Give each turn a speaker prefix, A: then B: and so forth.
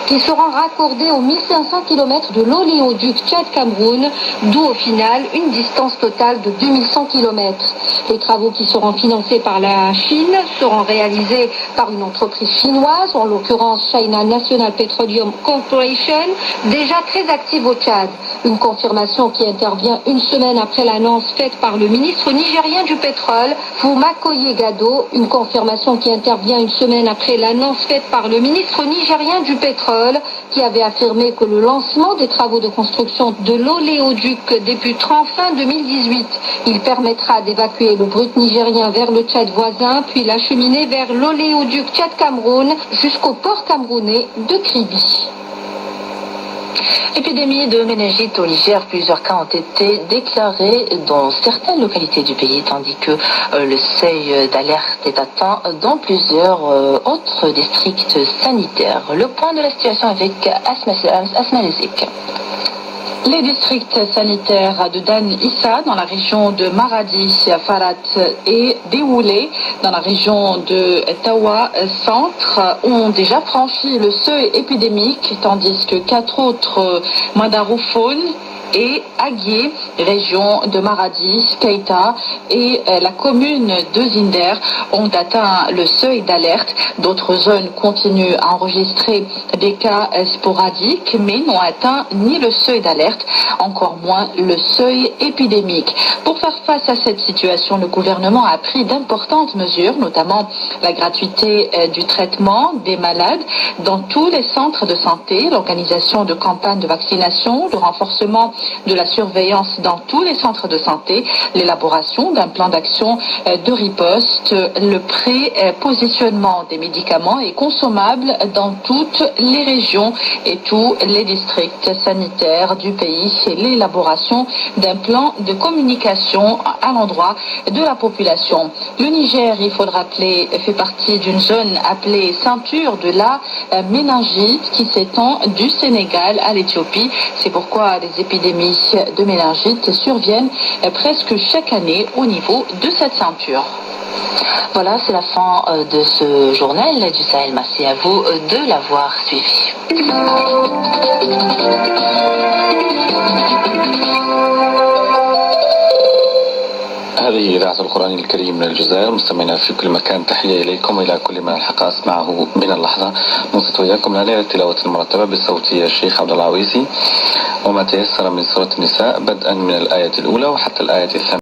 A: qui sera raccordé aux 1500 km de l'oléoduc Tchad-Cameroun, d'où au final une distance totale de 2100 km. Les travaux qui seront financés par la Chine seront réalisés par une entreprise chinoise, en l'occurrence China National Petroleum Corporation, déjà très active au Tchad. Une confirmation qui intervient une semaine après l'annonce faite par le ministre nigérien du pétrole, Foumakoye Gado, une confirmation qui intervient une semaine après l'annonce faite par le ministre nigérien du pétrole, qui avait affirmé que le lancement des travaux de construction de l'oléoduc débutera fin 2018. Il permettra d'évacuer le brut nigérien vers le Tchad voisin, puis l'acheminer vers l'oléoduc Tchad-Cameroun jusqu'au port camerounais de Kribi.
B: Épidémie de méningite au Niger, plusieurs cas ont été déclarés dans certaines localités du pays, tandis que le seuil d'alerte est atteint dans plusieurs autres districts sanitaires. Le point de la situation avec Asma Lezik.
C: Les districts sanitaires de Dan Issa dans la région de Maradi, Farat et Déoulé dans la région de Tawa Centre ont déjà franchi le seuil épidémique, tandis que 4 autres Madaroufone et Aguié, région de Maradi, Keita et la commune de Zinder ont atteint le seuil d'alerte. D'autres zones continuent à enregistrer des cas sporadiques mais n'ont atteint ni le seuil d'alerte, encore moins le seuil épidémique. Pour faire face à cette situation, le gouvernement a pris d'importantes mesures, notamment la gratuité du traitement des malades dans tous les centres de santé, l'organisation de campagnes de vaccination, le renforcement de la surveillance dans tous les centres de santé, l'élaboration d'un plan d'action de riposte, le pré-positionnement des médicaments et consommables dans toutes les régions et tous les districts sanitaires du pays et l'élaboration d'un plan de communication à l'endroit de la population. Le Niger, il faut le rappeler, fait partie d'une zone appelée ceinture de la méningite qui s'étend du Sénégal à l'Éthiopie. C'est pourquoi les épidémies de méningite surviennent presque chaque année au niveau de cette ceinture.
B: Voilà, c'est la fin de ce journal du Sahel. Merci à vous de l'avoir suivi.
D: هذه إذاعة القرآن الكريم من الجزائر. مستمعينا في كل مكان، تحية إليكم إلى كل ما الحق أسمعه من اللحظة. نصت وإياكم ليلة التلاوة المرتبة بصوت الشيخ عبد العويسي وما تيسر من سورة النساء بدءا من الآية الأولى وحتى الآية الثانية.